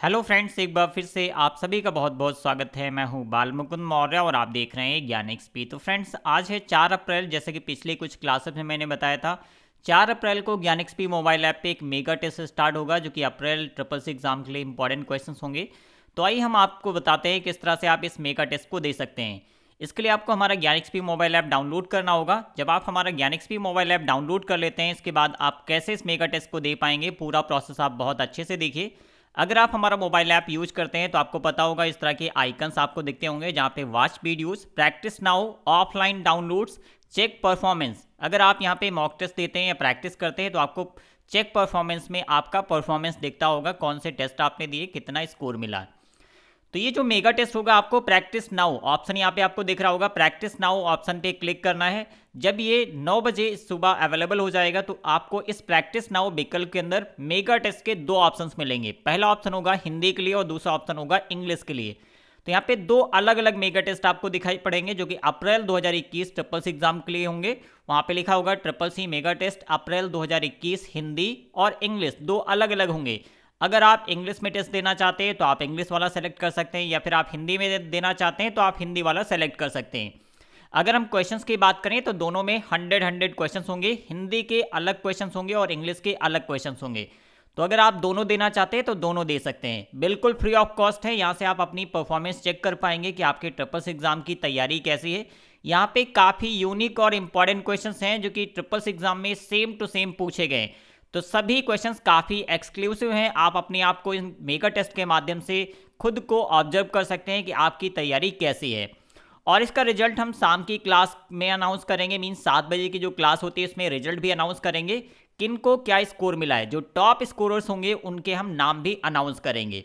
Hello friends, एक बार फिर से आप सभी का बहुत बहुत स्वागत है। मैं हूं बाल मुकुंद मौर्य और आप देख रहे हैं ज्ञान एक्सपी। तो फ्रेंड्स, आज है 4 अप्रैल। जैसे कि पिछले कुछ क्लासेस में मैंने बताया था, 4 अप्रैल को ज्ञान एक्सपी मोबाइल ऐप पे एक मेगा टेस्ट स्टार्ट होगा, जो कि अप्रैल ट्रिपल सी एग्जाम के लिए इंपॉर्टेंट क्वेश्चन होंगे। तो आइए हम आपको बताते हैं किस तरह से आप इस मेगा टेस्ट को दे सकते हैं। इसके लिए आपको हमारा ज्ञान एक्सपी मोबाइल ऐप डाउनलोड करना होगा। जब आप हमारा ज्ञान एक्सपी मोबाइल ऐप डाउनलोड कर लेते हैं, इसके बाद आप कैसे इस मेगा टेस्ट को दे पाएंगे, पूरा प्रोसेस आप बहुत अच्छे से देखिए। अगर आप हमारा मोबाइल ऐप यूज करते हैं तो आपको पता होगा इस तरह के आइकन्स आपको दिखते होंगे, जहाँ पे watch videos, practice now, offline downloads, check performance. अगर आप यहाँ पे मॉक टेस्ट देते हैं या प्रैक्टिस करते हैं तो आपको चेक परफॉर्मेंस में आपका परफॉर्मेंस दिखता होगा, कौन से टेस्ट आपने दिए, कितना स्कोर मिला। तो ये जो मेगा टेस्ट होगा, आपको प्रैक्टिस नाउ ऑप्शन यहाँ पे आपको दिख रहा होगा, प्रैक्टिस नाउ ऑप्शन पे क्लिक करना है। जब ये 9 बजे सुबह अवेलेबल हो जाएगा तो आपको इस प्रैक्टिस नाउ विकल्प के अंदर मेगा टेस्ट के 2 ऑप्शंस मिलेंगे। पहला ऑप्शन होगा हिंदी के लिए और दूसरा ऑप्शन होगा इंग्लिश के लिए। तो यहाँ पे 2 अलग अलग मेगा टेस्ट आपको दिखाई पड़ेंगे, जो कि अप्रैल 2021 ट्रिपल सी एग्जाम के लिए होंगे। वहाँ पे लिखा होगा ट्रिपल सी मेगा टेस्ट अप्रैल 2021 हिंदी और इंग्लिश, 2 अलग अलग होंगे। अगर आप इंग्लिश में टेस्ट देना चाहते हैं तो आप इंग्लिश वाला सेलेक्ट कर सकते हैं, या फिर आप हिंदी में देना चाहते हैं तो आप हिंदी वाला सेलेक्ट कर सकते हैं। अगर हम क्वेश्चंस की बात करें तो दोनों में 100 क्वेश्चंस होंगे। हिंदी के अलग क्वेश्चंस होंगे और इंग्लिश के अलग क्वेश्चंस होंगे। तो अगर आप दोनों देना चाहते हैं तो दोनों दे सकते हैं, बिल्कुल फ्री ऑफ कॉस्ट है। यहाँ से आप अपनी परफॉर्मेंस चेक कर पाएंगे कि आपके ट्रिपल्स एग्जाम की तैयारी कैसी है। यहाँ पे काफ़ी यूनिक और इंपॉर्टेंट क्वेश्चंस हैं जो कि ट्रिपल्स एग्जाम में सेम टू सेम पूछे गए। तो सभी क्वेश्चंस काफ़ी एक्सक्लूसिव हैं। आप अपने आप को इन मेगा टेस्ट के माध्यम से खुद को ऑब्जर्व कर सकते हैं कि आपकी तैयारी कैसी है। और इसका रिजल्ट हम शाम की क्लास में अनाउंस करेंगे, मीन्स 7 बजे की जो क्लास होती है उसमें रिजल्ट भी अनाउंस करेंगे, किन को क्या स्कोर मिला है। जो टॉप स्कोरर्स होंगे उनके हम नाम भी अनाउंस करेंगे।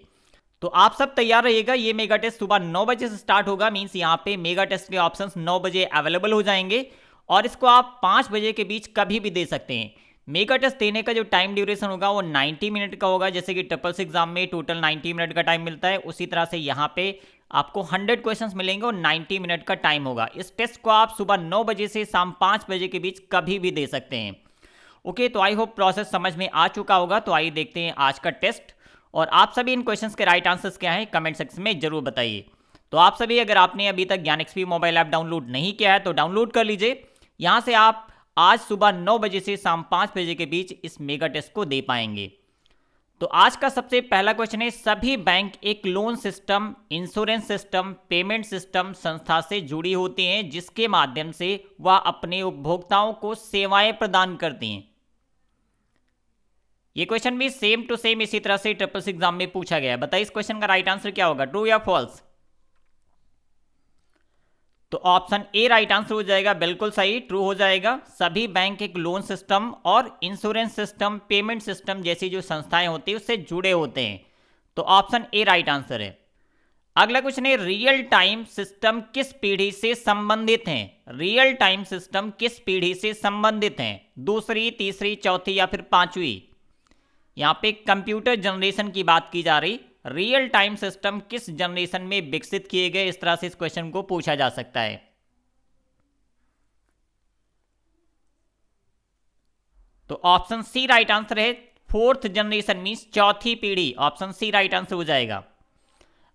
तो आप सब तैयार रहिएगा। ये मेगा टेस्ट सुबह 9 बजे से स्टार्ट होगा, मीन्स यहाँ पे मेगा टेस्ट के ऑप्शंस 9 बजे अवेलेबल हो जाएंगे और इसको आप 5 बजे के बीच कभी भी दे सकते हैं। मेगा टेस्ट देने का जो टाइम ड्यूरेशन होगा वो 90 मिनट का होगा। जैसे कि ट्रिपल्स एग्जाम में टोटल 90 मिनट का टाइम मिलता है, उसी तरह से यहाँ पे आपको 100 क्वेश्चंस मिलेंगे और 90 मिनट का टाइम होगा। इस टेस्ट को आप सुबह 9 बजे से शाम 5 बजे के बीच कभी भी दे सकते हैं। ओके, तो आई होप प्रोसेस समझ में आ चुका होगा। तो आइए देखते हैं आज का टेस्ट, और आप सभी इन क्वेश्चंस के राइट आंसर्स क्या हैं कमेंट सेक्शन में जरूर बताइए। तो आप सभी, अगर आपने अभी तक ज्ञान एक्सपी मोबाइल ऐप डाउनलोड नहीं किया है तो डाउनलोड कर लीजिए। यहाँ से आप आज सुबह 9 बजे से शाम 5 बजे के बीच इस मेगा टेस्ट को दे पाएंगे। तो आज का सबसे पहला क्वेश्चन है, सभी बैंक एक loan system, insurance system, payment system संस्था से जुड़ी होती हैं जिसके माध्यम से वह अपने उपभोक्ताओं को सेवाएं प्रदान करती हैं। ये क्वेश्चन भी सेम टू सेम इसी तरह से ट्रिपल्स एग्जाम में पूछा गया है। बताइए इस क्वेश्चन का राइट आंसर क्या होगा, ट्रू या फॉल्स। तो ऑप्शन ए राइट आंसर हो जाएगा, बिल्कुल सही, ट्रू हो जाएगा। सभी बैंक एक लोन सिस्टम और इंश्योरेंस सिस्टम, पेमेंट सिस्टम जैसी जो संस्थाएं होती है उससे जुड़े होते हैं। तो ऑप्शन ए राइट आंसर है। अगला क्वेश्चन है, रियल टाइम सिस्टम किस पीढ़ी से संबंधित हैं। रियल टाइम सिस्टम किस पीढ़ी से संबंधित हैं, दूसरी, तीसरी, चौथी या फिर पांचवी। यहां पे कंप्यूटर जनरेशन की बात की जा रही। रियल टाइम सिस्टम किस जनरेशन में विकसित किए गए, इस तरह से इस क्वेश्चन को पूछा जा सकता है। तो ऑप्शन सी राइट आंसर है, 4th जनरेशन मींस चौथी पीढ़ी। ऑप्शन सी राइट आंसर हो जाएगा।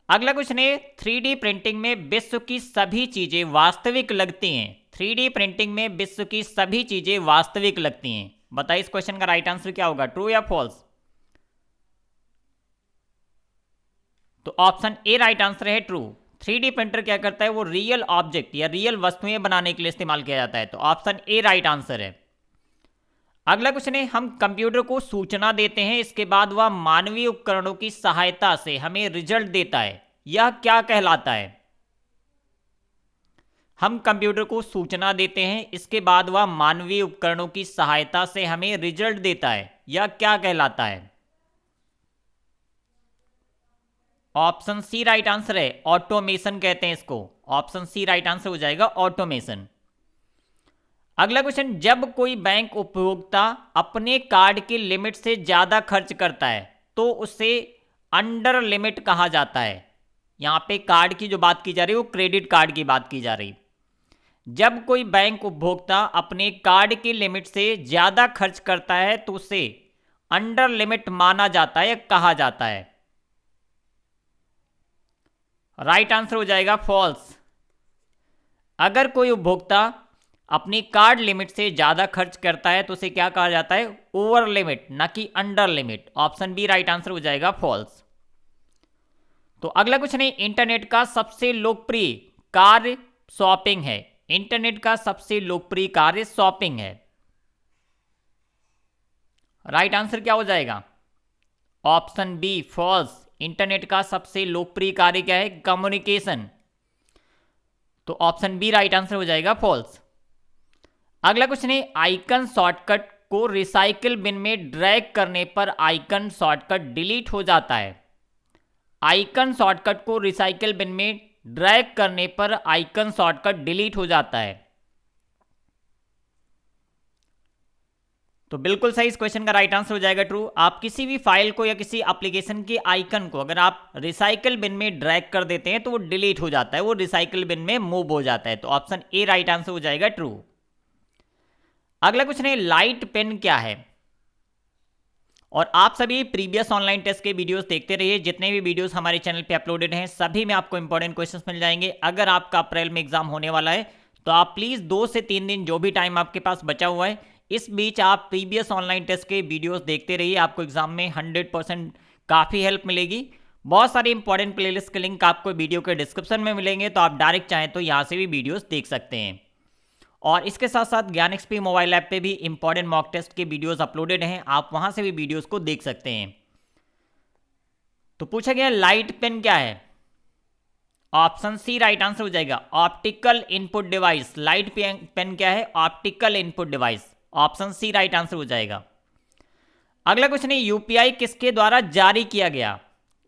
अगला क्वेश्चन है, 3D प्रिंटिंग में विश्व की सभी चीजें वास्तविक लगती हैं। 3D प्रिंटिंग में विश्व की सभी चीजें वास्तविक लगती हैं। बताइए इस क्वेश्चन का राइट आंसर क्या होगा, ट्रू या फॉल्स। तो ऑप्शन ए राइट आंसर है, ट्रू। 3D प्रिंटर क्या करता है, वो रियल ऑब्जेक्ट या रियल वस्तुएं बनाने के लिए इस्तेमाल किया जाता है। तो ऑप्शन ए राइट आंसर है। अगला क्वेश्चन है, हम कंप्यूटर को सूचना देते हैं, इसके बाद वह मानवीय उपकरणों की सहायता से हमें रिजल्ट देता है, यह क्या कहलाता है। हम कंप्यूटर को सूचना देते हैं, इसके बाद वह मानवीय उपकरणों की सहायता से हमें रिजल्ट देता है, यह क्या कहलाता है। ऑप्शन सी राइट आंसर है, ऑटोमेशन कहते हैं इसको। ऑप्शन सी राइट आंसर हो जाएगा, ऑटोमेशन। अगला क्वेश्चन, जब कोई बैंक उपभोक्ता अपने कार्ड की लिमिट से ज्यादा खर्च करता है तो उसे अंडर लिमिट कहा जाता है। यहां पे कार्ड की जो बात की जा रही है वो क्रेडिट कार्ड की बात की जा रही। जब कोई बैंक उपभोक्ता अपने कार्ड की लिमिट से ज्यादा खर्च करता है तो उसे अंडर लिमिट माना जाता है, कहा जाता है। राइट आंसर हो जाएगा फॉल्स। अगर कोई उपभोक्ता अपनी कार्ड लिमिट से ज्यादा खर्च करता है तो उसे क्या कहा जाता है? ओवर लिमिट, ना कि under limit. Option B right answer हो जाएगा फॉल्स। तो अगला क्वेश्चन है, इंटरनेट का सबसे लोकप्रिय कार्य शॉपिंग है। इंटरनेट का सबसे लोकप्रिय कार्य शॉपिंग है। राइट आंसर क्या हो जाएगा? Option B false. इंटरनेट का सबसे लोकप्रिय कार्य क्या है? कम्युनिकेशन। तो ऑप्शन बी राइट आंसर हो जाएगा फॉल्स। अगला क्वेश्चन है, आइकन शॉर्टकट को रिसाइकिल बिन में ड्रैग करने पर आइकन शॉर्टकट डिलीट हो जाता है। आइकन शॉर्टकट को रिसाइकिल बिन में ड्रैग करने पर आइकन शॉर्टकट डिलीट हो जाता है। तो बिल्कुल सही, इस क्वेश्चन का राइट आंसर हो जाएगा ट्रू। आप किसी भी फाइल को या किसी एप्लीकेशन के आइकन को अगर आप रिसाइकिल बिन में ड्रैग कर देते हैं तो वो डिलीट हो जाता है, वो रिसाइकिल बिन में मूव हो जाता है। तो ऑप्शन ए राइट आंसर हो जाएगा ट्रू। अगला क्वेश्चन है, लाइट पेन क्या है? और आप सभी प्रीवियस ऑनलाइन टेस्ट के वीडियोस देखते रहिए। जितने भी वीडियोस हमारे चैनल पे अपलोडेड हैं सभी में आपको इंपॉर्टेंट क्वेश्चंस मिल जाएंगे। अगर आपका अप्रैल में एग्जाम होने वाला है तो आप प्लीज 2 से 3 दिन जो भी टाइम आपके पास बचा हुआ है इस बीच आप प्रीवियस ऑनलाइन टेस्ट के वीडियोस देखते रहिए। आपको एग्जाम में 100% काफ़ी हेल्प मिलेगी। बहुत सारी इंपॉर्टेंट प्लेलिस्ट के लिंक आपको वीडियो के डिस्क्रिप्शन में मिलेंगे, तो आप डायरेक्ट चाहें तो यहाँ से भी वीडियोस देख सकते हैं। और इसके साथ साथ ज्ञान एक्सपी मोबाइल ऐप पे भी इंपॉर्टेंट मॉक टेस्ट के वीडियोस अपलोडेड हैं, आप वहाँ से भी वीडियोस को देख सकते हैं। तो पूछा गया लाइट पेन क्या है? ऑप्शन सी राइट आंसर हो जाएगा, optical input device. Light pen क्या है? Optical input device. Option C right answer हो जाएगा। अगला क्वेश्चन है, यूपीआई किसके द्वारा जारी किया गया?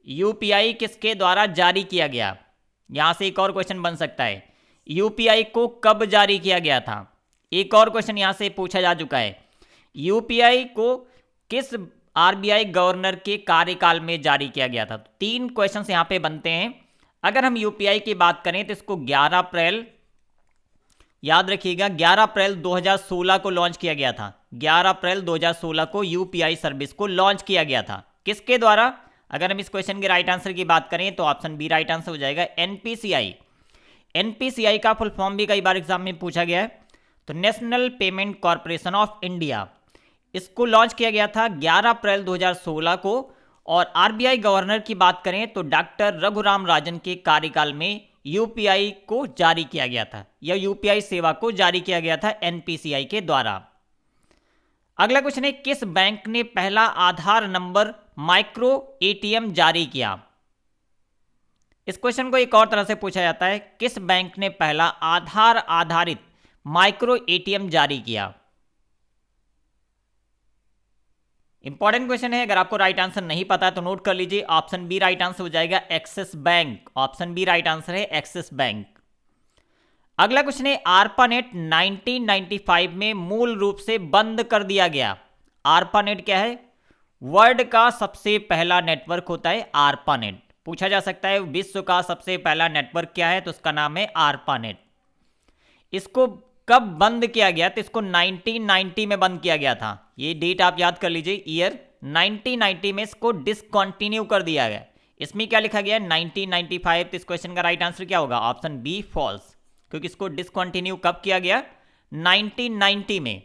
यूपीआई किसके द्वारा जारी किया गया? यहां से एक और क्वेश्चन बन सकता है, यूपीआई को कब जारी किया गया था? एक और क्वेश्चन यहां से पूछा जा चुका है, यूपीआई को किस आरबीआई गवर्नर के कार्यकाल में जारी किया गया था? 3 क्वेश्चन यहां पे बनते हैं। अगर हम यूपीआई की बात करें तो इसको 11 अप्रैल, याद रखिएगा 11 अप्रैल 2016 को लॉन्च किया गया था। 11 अप्रैल 2016 को यूपीआई सर्विस को लॉन्च किया गया था। किसके द्वारा? अगर हम इस क्वेश्चन के राइट आंसर की बात करें तो ऑप्शन बी राइट आंसर हो जाएगा, एनपीसीआई। एनपीसीआई का फुल फॉर्म भी कई बार एग्जाम में पूछा गया है। तो national payment corporation of India, इसको लॉन्च किया गया था 11 अप्रैल 2016 को। और आरबीआई गवर्नर की बात करें तो डॉक्टर रघुराम राजन के कार्यकाल में यूपीआई को जारी किया गया था, या यूपीआई सेवा को जारी किया गया था एनपीसीआई के द्वारा। अगला क्वेश्चन है, किस बैंक ने पहला आधार नंबर माइक्रो एटीएम जारी किया? इस क्वेश्चन को एक और तरह से पूछा जाता है, किस बैंक ने पहला आधार आधारित माइक्रो एटीएम जारी किया? इंपॉर्टेंट क्वेश्चन है, अगर आपको राइट आंसर नहीं पता है तो नोट कर लीजिए। ऑप्शन बी राइट आंसर हो जाएगा, Axis Bank. Option B right answer है, एक्सिस बैंक। अगला क्वेश्चन है, आरपानेट 1995 में मूल रूप से बंद कर दिया गया। आरपानेट क्या है? वर्ल्ड का सबसे पहला नेटवर्क होता है आरपानेट। पूछा जा सकता है विश्व का सबसे पहला नेटवर्क क्या है, तो उसका नाम है आरपानेट। इसको कब बंद किया गया? तो इसको 1990 में बंद किया गया था। ये डेट आप याद कर लीजिए, ईयर 1990 में इसको डिसकंटिन्यू कर दिया गया। इसमें क्या लिखा गया है? 1995। तो इस क्वेश्चन का राइट आंसर क्या होगा? ऑप्शन बी फॉल्स, क्योंकि इसको डिसकंटिन्यू कब किया गया? 1990 में।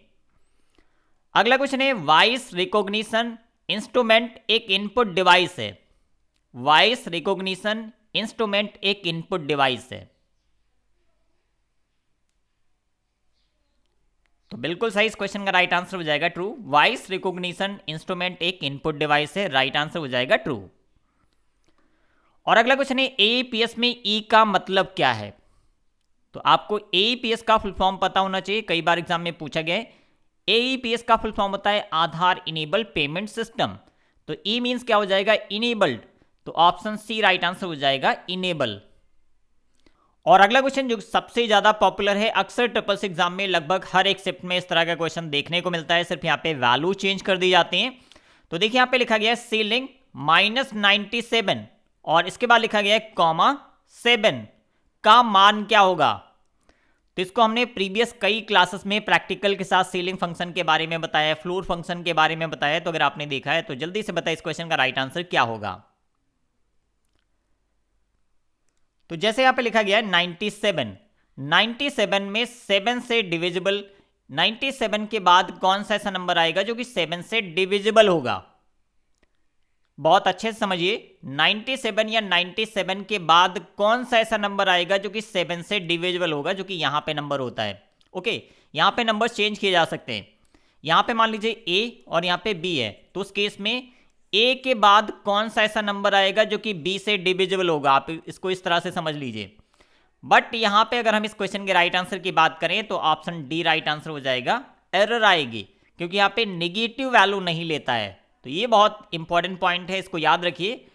अगला क्वेश्चन है, वॉइस रिकॉग्निशन इंस्ट्रूमेंट एक इनपुट डिवाइस है। वॉइस रिकॉग्निशन इंस्ट्रूमेंट एक इनपुट डिवाइस है। तो बिल्कुल सही, इस क्वेश्चन का राइट आंसर हो जाएगा ट्रू। वॉइस रिकॉग्निशन इंस्ट्रूमेंट एक इनपुट डिवाइस है, राइट आंसर हो जाएगा ट्रू। और अगला क्वेश्चन है, एईपीएस में ई का मतलब क्या है? तो आपको एईपीएस का फुल फॉर्म पता होना चाहिए, कई बार एग्जाम में पूछा गया है। एईपीएस का फुल फॉर्म होता है आधार इनेबल पेमेंट सिस्टम। तो ई मींस क्या हो जाएगा? इनेबल्ड। तो ऑप्शन सी राइट आंसर हो जाएगा, इनेबल। और अगला क्वेश्चन जो सबसे ज्यादा पॉपुलर है, अक्सर ट्रिपल्स एग्जाम में लगभग हर एक शिफ्ट में इस तरह का क्वेश्चन देखने को मिलता है, सिर्फ यहाँ पे वैल्यू चेंज कर दी जाती है। तो देखिए यहाँ पे लिखा गया है सीलिंग -97 और इसके बाद लिखा गया है कॉमा 7 का मान क्या होगा? तो इसको हमने प्रीवियस कई क्लासेस में प्रैक्टिकल के साथ सीलिंग फंक्शन के बारे में बताया, फ्लोर फंक्शन के बारे में बताया। तो अगर आपने देखा है तो जल्दी से बताइए इस क्वेश्चन का राइट आंसर क्या होगा? तो जैसे यहाँ पे लिखा गया है 97, 97 में 7 से डिविजिबल, 97 के बाद कौन सा ऐसा नंबर आएगा जो कि 7 से डिविजिबल होगा? बहुत अच्छे से समझिए, 97 या 97 के बाद कौन सा ऐसा नंबर आएगा जो कि 7 से डिविजिबल होगा, जो कि यहाँ पे नंबर होता है। ओके, यहाँ पे नंबर चेंज किए जा सकते हैं। यहाँ पे मान लीजिए ए और यहाँ पे बी है, तो उस केस में ए के बाद कौन सा ऐसा नंबर आएगा जो कि बी से डिविजिबल होगा, आप इसको इस तरह से समझ लीजिए। बट यहाँ पे अगर हम इस क्वेश्चन के राइट आंसर की बात करें तो ऑप्शन डी राइट आंसर हो जाएगा, एरर आएगी, क्योंकि यहाँ पे निगेटिव वैल्यू नहीं लेता है। तो ये बहुत इंपॉर्टेंट पॉइंट है, इसको याद रखिए।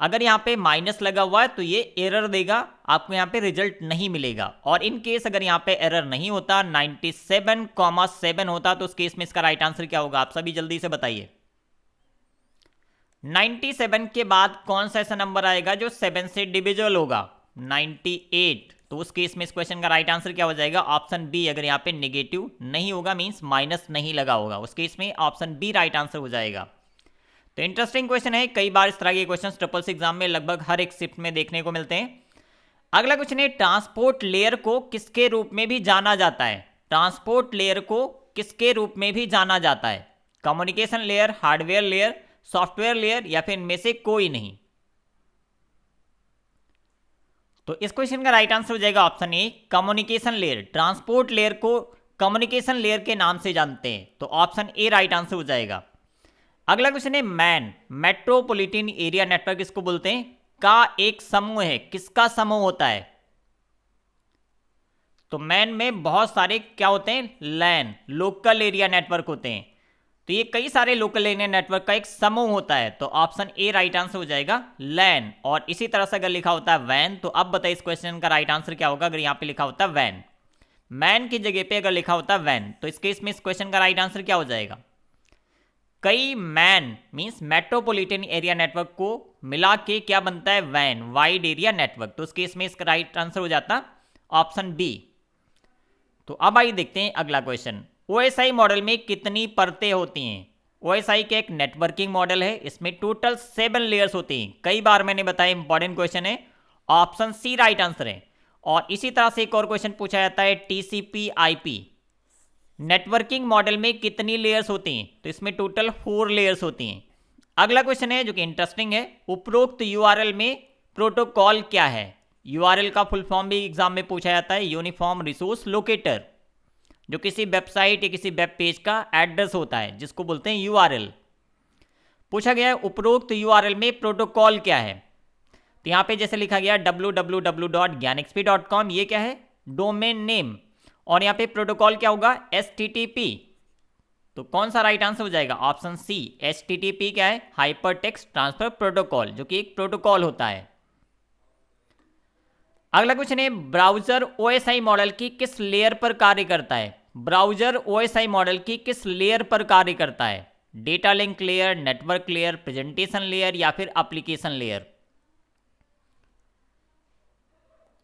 अगर यहाँ पे माइनस लगा हुआ है तो ये एरर देगा, आपको यहाँ पे रिजल्ट नहीं मिलेगा। और इन केस अगर यहाँ पे एरर नहीं होता, 97,7 होता, तो उस केस में इसका राइट आंसर क्या होगा, आप सभी जल्दी से बताइए। 97 के बाद कौन सा ऐसा नंबर आएगा जो 7 से डिविजिबल होगा? 98। तो उस केस में इस क्वेश्चन का राइट आंसर क्या हो जाएगा? Option B. अगर यहाँ पे नेगेटिव नहीं होगा, मींस माइनस नहीं लगा होगा, उस केस में ऑप्शन बी राइट आंसर हो जाएगा। तो इंटरेस्टिंग क्वेश्चन है, कई बार इस तरह के क्वेश्चन ट्रिपल सी एग्जाम में लगभग हर एक शिफ्ट में देखने को मिलते हैं। अगला क्वेश्चन है, ट्रांसपोर्ट लेयर को किसके रूप में भी जाना जाता है? ट्रांसपोर्ट लेयर को किसके रूप में भी जाना जाता है? Communication layer, hardware layer, software layer, या फिर इनमें से कोई नहीं? तो इस क्वेश्चन का राइट आंसर हो जाएगा option A, communication layer. Transport layer को कम्युनिकेशन लेयर के नाम से जानते हैं, तो ऑप्शन ए राइट आंसर हो जाएगा। अगला क्वेश्चन है, मैन, मेट्रोपॉलिटन एरिया नेटवर्क इसको बोलते हैं, का एक समूह है। किसका समूह होता है? तो मैन में बहुत सारे क्या होते हैं? लैन, लोकल एरिया नेटवर्क होते हैं। तो ये कई सारे लोकल एरिया नेटवर्क का एक समूह होता है, तो ऑप्शन ए राइट आंसर हो जाएगा, लैन। और इसी तरह से अगर लिखा होता है वैन, तो अब बताइए इस क्वेश्चन का राइट आंसर क्या होगा? अगर यहाँ पे लिखा होता है वैन, मैन की जगह पे अगर लिखा होता है वैन, तो इस केस में इस क्वेश्चन का राइट आंसर क्या हो जाएगा? कई MAN means metropolitan area network को मिला के क्या बनता है? वैन, वाइड एरिया नेटवर्क। तो उस केस में इसका राइट आंसर हो जाता ऑप्शन बी। तो अब आइए देखते हैं अगला क्वेश्चन। ओएसआई मॉडल में कितनी परतें होती हैं? ओएसआई के एक नेटवर्किंग मॉडल है, इसमें टोटल 7 लेयर्स होती हैं। कई बार मैंने बताया इंपॉर्टेंट क्वेश्चन है, ऑप्शन सी राइट आंसर है। और इसी तरह से एक और क्वेश्चन पूछा जाता है, टीसीपी आईपी नेटवर्किंग मॉडल में कितनी लेयर्स होती हैं? तो इसमें टोटल 4 लेयर्स होती हैं। अगला क्वेश्चन है जो कि इंटरेस्टिंग है, उपरोक्त यूआरएल में प्रोटोकॉल क्या है? यूआरएल का फुल फॉर्म भी एग्जाम में पूछा जाता है, यूनिफॉर्म रिसोर्स लोकेटर, जो किसी वेबसाइट या किसी वेब पेज का एड्रेस होता है, जिसको बोलते हैं यूआरएल। पूछा गया है उपरोक्त यूआरएल में प्रोटोकॉल क्या है? तो यहाँ पे जैसे लिखा गया www.gyanxp.com, ये क्या है? Domain name. और यहाँ पे प्रोटोकॉल क्या होगा? HTTP। तो कौन सा राइट आंसर हो जाएगा? ऑप्शन सी, HTTP क्या है? हाइपर टेक्स्ट ट्रांसफर प्रोटोकॉल, जो कि एक प्रोटोकॉल होता है। अगला क्वेश्चन है, ब्राउजर ओएसआई मॉडल की किस लेयर पर कार्य करता है? ब्राउजर ओएसआई मॉडल की किस लेयर पर कार्य करता है? Data link layer, network layer, presentation layer, या फिर एप्लीकेशन लेयर?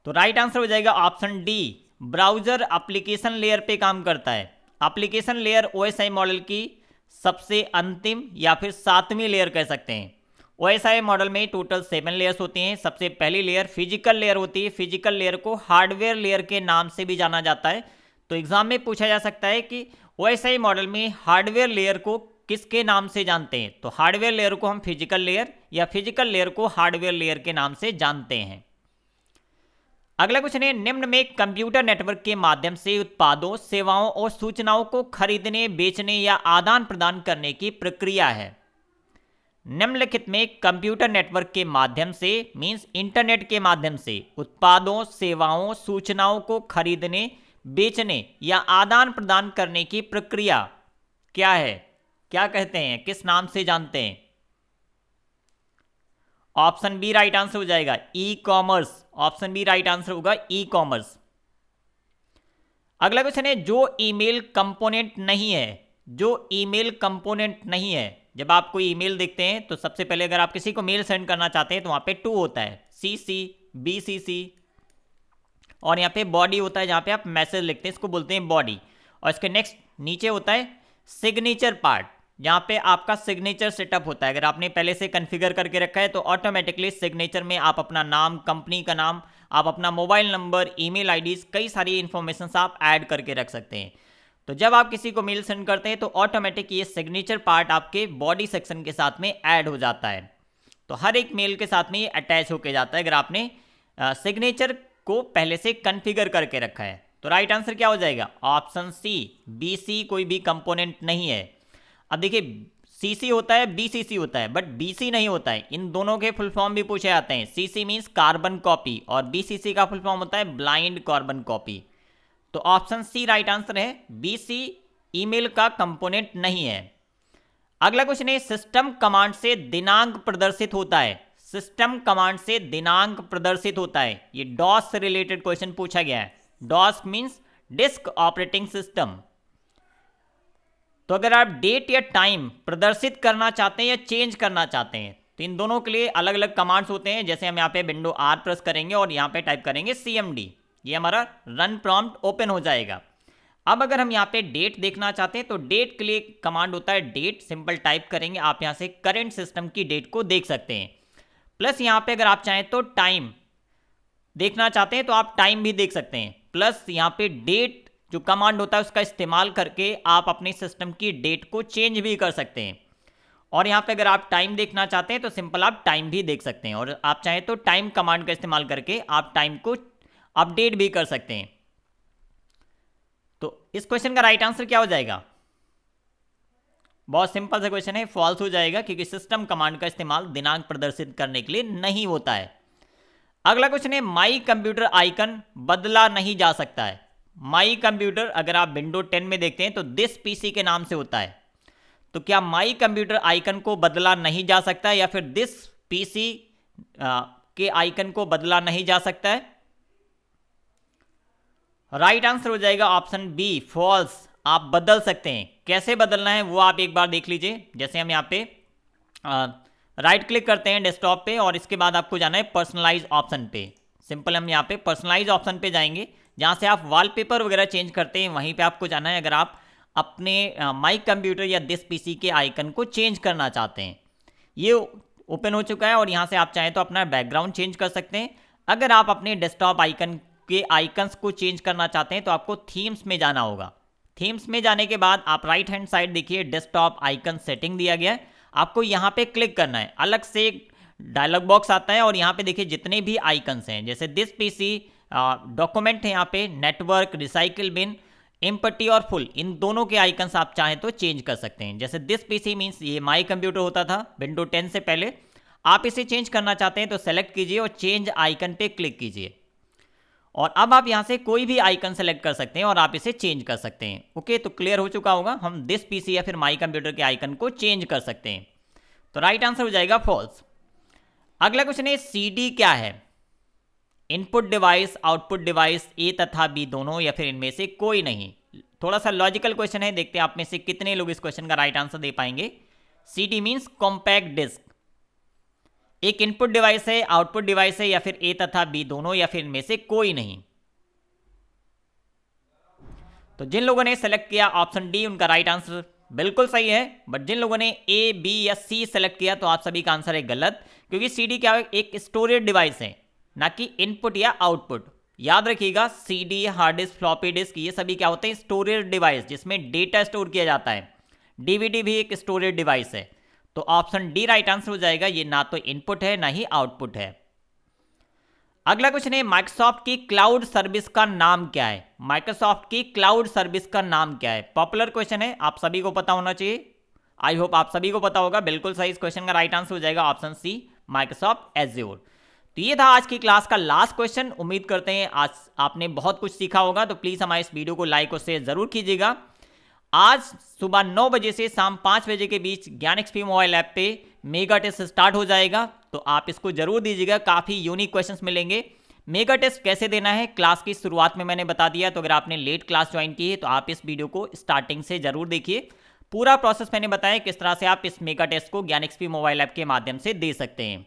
तो राइट आंसर हो जाएगा option D, browser application layer पे काम करता है। एप्लीकेशन लेयर ओएसआई मॉडल की सबसे अंतिम या फिर 7वीं लेयर कह सकते हैं। ओएसआई मॉडल में टोटल 7 लेयर्स होती हैं। सबसे पहली लेयर फिजिकल लेयर होती है। फिजिकल लेयर को हार्डवेयर लेयर के नाम से भी जाना जाता है। तो एग्जाम में पूछा जा सकता है कि ओएसआई मॉडल में हार्डवेयर लेयर को किसके नाम से जानते हैं? तो हार्डवेयर लेयर को हम फिजिकल लेयर या फिजिकल लेयर को हार्डवेयर लेयर के नाम से जानते हैं। अगला क्वेश्चन है, निम्न में कंप्यूटर नेटवर्क के माध्यम से उत्पादों, सेवाओं और सूचनाओं को खरीदने, बेचने या आदान प्रदान करने की प्रक्रिया है। निम्नलिखित में कंप्यूटर नेटवर्क के माध्यम से मींस इंटरनेट के माध्यम से उत्पादों, सेवाओं, सूचनाओं को खरीदने, बेचने या आदान प्रदान करने की प्रक्रिया क्या है? क्या कहते हैं? किस नाम से जानते हैं? ऑप्शन बी राइट आंसर हो जाएगा, e commerce. Option B right answer होगा, ई कॉमर्स। अगला क्वेश्चन है, जो ईमेल कंपोनेंट नहीं है, जो ईमेल कंपोनेंट नहीं है। जब आप कोई ईमेल देखते हैं तो सबसे पहले अगर आप किसी को मेल सेंड करना चाहते हैं तो वहां पे 2 होता है, CC, BCC, और यहाँ पे बॉडी होता है जहां पे आप मैसेज लिखते हैं, इसको बोलते हैं बॉडी। और इसके नेक्स्ट नीचे होता है सिग्नेचर पार्ट, जहाँ पे आपका सिग्नेचर सेटअप होता है। अगर आपने पहले से कॉन्फ़िगर करके रखा है तो ऑटोमेटिकली सिग्नेचर में आप अपना नाम, कंपनी का नाम आप अपना मोबाइल नंबर, ईमेल आईडीज, कई सारी इन्फॉर्मेशन आप ऐड करके रख सकते हैं। तो जब आप किसी को मेल सेंड करते हैं तो ऑटोमेटिक ये सिग्नेचर पार्ट आपके बॉडी सेक्शन के साथ में ऐड हो जाता है। तो हर एक मेल के साथ में ये अटैच होके जाता है अगर आपने सिग्नेचर को पहले से कॉन्फ़िगर करके रखा है। तो राइट आंसर क्या हो जाएगा? ऑप्शन सी, बीसी कोई भी कंपोनेंट नहीं है। अब देखिए सीसी होता है, बीसीसी होता है, बट बीसी नहीं होता है। इन दोनों के फुल फॉर्म भी पूछे जाते हैं। सीसी मीन्स कार्बन कॉपी और बीसीसी का फुल फॉर्म होता है ब्लाइंड कार्बन कॉपी। तो ऑप्शन सी राइट आंसर है, बीसी ईमेल का कंपोनेंट नहीं है। अगला क्वेश्चन है, सिस्टम कमांड से दिनांक प्रदर्शित होता है। सिस्टम कमांड से दिनांक प्रदर्शित होता है। ये डॉस से रिलेटेड क्वेश्चन पूछा गया है। DOS means disk operating system. तो अगर आप डेट या टाइम प्रदर्शित करना चाहते हैं या चेंज करना चाहते हैं तो इन दोनों के लिए अलग अलग कमांड्स होते हैं। जैसे हम यहाँ पे विंडो आर प्रेस करेंगे और यहाँ पे टाइप करेंगे CMD, ये हमारा रन प्रॉम्प्ट ओपन हो जाएगा। अब अगर हम यहाँ पे डेट देखना चाहते हैं तो डेट के लिए कमांड होता है डेट, सिंपल टाइप करेंगे, आप यहाँ से करंट सिस्टम की डेट को देख सकते हैं। प्लस यहाँ पे अगर आप चाहें तो टाइम देखना चाहते हैं तो आप टाइम भी देख सकते हैं। प्लस यहाँ पे डेट जो कमांड होता है उसका इस्तेमाल करके आप अपने सिस्टम की डेट को चेंज भी कर सकते हैं। और यहाँ पे अगर आप टाइम देखना चाहते हैं तो सिंपल आप टाइम भी देख सकते हैं, और आप चाहें तो टाइम कमांड का इस्तेमाल करके आप टाइम को अपडेट भी कर सकते हैं। तो इस क्वेश्चन का राइट आंसर क्या हो जाएगा? बहुत सिंपल सा क्वेश्चन है, फॉल्स हो जाएगा, क्योंकि सिस्टम कमांड का इस्तेमाल दिनांक प्रदर्शित करने के लिए नहीं होता है। अगला क्वेश्चन है, माई कंप्यूटर आइकन बदला नहीं जा सकता है। माई कंप्यूटर अगर आप विंडो 10 में देखते हैं तो दिस पीसी के नाम से होता है। तो क्या माई कंप्यूटर आइकन को बदला नहीं जा सकता है या फिर दिस पीसी के आइकन को बदला नहीं जा सकता है? राइट आंसर हो जाएगा ऑप्शन बी, फॉल्स। आप बदल सकते हैं। कैसे बदलना है वो आप एक बार देख लीजिए। जैसे हम यहाँ पे राइट क्लिक करते हैं डेस्कटॉप पे और इसके बाद आपको जाना है पर्सनलाइज ऑप्शन पे। सिंपल हम यहाँ पे पर्सनलाइज ऑप्शन पे जाएंगे, जहाँ से आप वॉलपेपर वगैरह चेंज करते हैं वहीं पे आपको जाना है अगर आप अपने माई कंप्यूटर या दिस पीसी के आइकन को चेंज करना चाहते हैं। ये ओपन हो चुका है और यहाँ से आप चाहें तो अपना बैकग्राउंड चेंज कर सकते हैं। अगर आप अपने डेस्कटॉप आइकन के आइकन्स को चेंज करना चाहते हैं तो आपको थीम्स में जाना होगा। थीम्स में जाने के बाद आप राइट हैंड साइड देखिए डेस्कटॉप आइकन सेटिंग दिया गया है, आपको यहाँ पे क्लिक करना है। अलग से एक डायलॉग बॉक्स आता है और यहाँ पे देखिए जितने भी आइकन्स हैं, जैसे दिस पीसी, डॉक्यूमेंट है यहाँ पे, नेटवर्क, रिसाइकिल बिन, एम्पटी और फुल, इन दोनों के आइकन्स आप चाहें तो चेंज कर सकते हैं। जैसे दिस पीसी मीन्स ये माई कंप्यूटर होता था विंडो 10 से पहले, आप इसे चेंज करना चाहते हैं तो सेलेक्ट कीजिए और चेंज आइकन पे क्लिक कीजिए और अब आप यहाँ से कोई भी आइकन सेलेक्ट कर सकते हैं और आप इसे चेंज कर सकते हैं। ओके, तो क्लियर हो चुका होगा, हम दिस पीसी या फिर माई कंप्यूटर के आइकन को चेंज कर सकते हैं। तो राइट आंसर हो जाएगा फॉल्स। अगला क्वेश्चन है, सीडी क्या है? इनपुट डिवाइस, आउटपुट डिवाइस, ए तथा बी दोनों या फिर इनमें से कोई नहीं। थोड़ा सा लॉजिकल क्वेश्चन है, देखते हैं आप में से कितने लोग इस क्वेश्चन का राइट आंसर दे पाएंगे। CD means compact disc. एक इनपुट डिवाइस है, आउटपुट डिवाइस है, या फिर ए तथा बी दोनों या फिर इनमें से कोई नहीं। तो जिन लोगों ने सेलेक्ट किया ऑप्शन डी, उनका राइट आंसर बिल्कुल सही है। बट जिन लोगों ने ए, बी या सी सेलेक्ट किया तो आप सभी का आंसर है गलत, क्योंकि सीडी क्या है? एक स्टोरेज डिवाइस है, ना कि इनपुट या आउटपुट। याद रखिएगा, CD, hard disk, floppy disk, ये सभी क्या होते हैं? स्टोरेज डिवाइस, जिसमें डेटा स्टोर किया जाता है। डीवीडी भी एक स्टोरेज डिवाइस है। तो ऑप्शन डी राइट आंसर हो जाएगा। ये ना तो इनपुट है ना ही आउटपुट है। अगला क्वेश्चन है, माइक्रोसॉफ्ट की क्लाउड सर्विस का नाम क्या है? माइक्रोसॉफ्ट की क्लाउड सर्विस का नाम क्या है? पॉपुलर क्वेश्चन है, आप सभी को पता होना चाहिए। आई होप आप सभी को पता होगा। बिल्कुल सही, इस क्वेश्चन का राइट आंसर हो जाएगा ऑप्शन सी, माइक्रोसॉफ्ट एज्योर। तो ये था आज की क्लास का लास्ट क्वेश्चन। उम्मीद करते हैं आज आपने बहुत कुछ सीखा होगा। तो प्लीज हमारे इस वीडियो को लाइक और शेयर जरूर कीजिएगा। आज सुबह 9 बजे से शाम 5 बजे के बीच ज्ञान एक्सपी मोबाइल ऐप पे मेगा टेस्ट स्टार्ट हो जाएगा, तो आप इसको जरूर दीजिएगा। काफ़ी यूनिक क्वेश्चंस मिलेंगे। मेगा टेस्ट कैसे देना है क्लास की शुरुआत में मैंने बता दिया, तो अगर आपने लेट क्लास ज्वाइन की है तो आप इस वीडियो को स्टार्टिंग से जरूर देखिए। पूरा प्रोसेस मैंने बताया किस तरह से आप इस मेगा टेस्ट को ज्ञान एक्सपी मोबाइल ऐप के माध्यम से दे सकते हैं।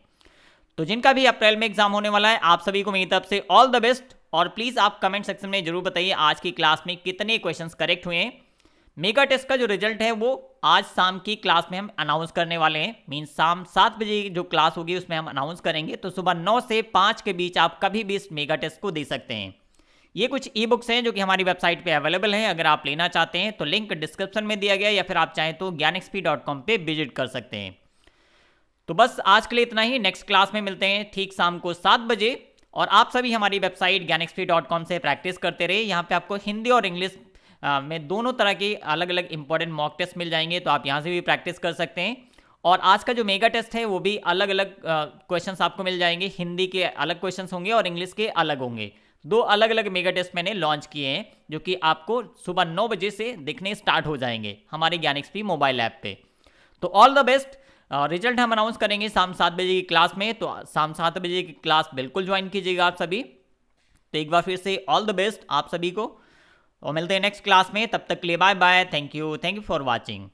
तो जिनका भी अप्रैल में एग्जाम होने वाला है, आप सभी को मेरी तरफ से ऑल द बेस्ट। और प्लीज़ आप कमेंट सेक्शन में जरूर बताइए आज की क्लास में कितने क्वेश्चंस करेक्ट हुए हैं। मेगा टेस्ट का जो रिजल्ट है वो आज शाम की क्लास में हम अनाउंस करने वाले हैं। मीन शाम 7 बजे जो क्लास होगी उसमें हम अनाउंस करेंगे। तो सुबह 9 से 5 के बीच आप कभी भी इस मेगा टेस्ट को दे सकते हैं। ये कुछ ई बुक्स हैं जो कि हमारी वेबसाइट पे अवेलेबल हैं। अगर आप लेना चाहते हैं तो लिंक डिस्क्रिप्शन में दिया गया है, या फिर आप चाहें तो ज्ञानxp.com पे विजिट कर सकते हैं। तो बस आज के लिए इतना ही। नेक्स्ट क्लास में मिलते हैं ठीक शाम को 7 बजे। और आप सभी हमारी वेबसाइट ज्ञानxp.com से प्रैक्टिस करते रहे। यहाँ पे आपको हिंदी और इंग्लिश में दोनों तरह के अलग अलग इंपॉर्टेंट मॉक टेस्ट मिल जाएंगे, तो आप यहाँ से भी प्रैक्टिस कर सकते हैं। और आज का जो मेगा टेस्ट है वो भी अलग अलग क्वेश्चंस आपको मिल जाएंगे। हिंदी के अलग क्वेश्चंस होंगे और इंग्लिश के अलग होंगे। 2 अलग अलग मेगा टेस्ट मैंने लॉन्च किए हैं जो कि आपको सुबह 9 बजे से दिखने स्टार्ट हो जाएंगे हमारे ज्ञानxp मोबाइल ऐप पे। तो ऑल द बेस्ट। रिजल्ट हम अनाउंस करेंगे शाम 7 बजे की क्लास में, तो शाम 7 बजे की क्लास बिल्कुल ज्वाइन कीजिएगा आप सभी। तो एक बार फिर से ऑल द बेस्ट आप सभी को, और मिलते हैं नेक्स्ट क्लास में। तब तक के लिए bye bye. Thank you for watching.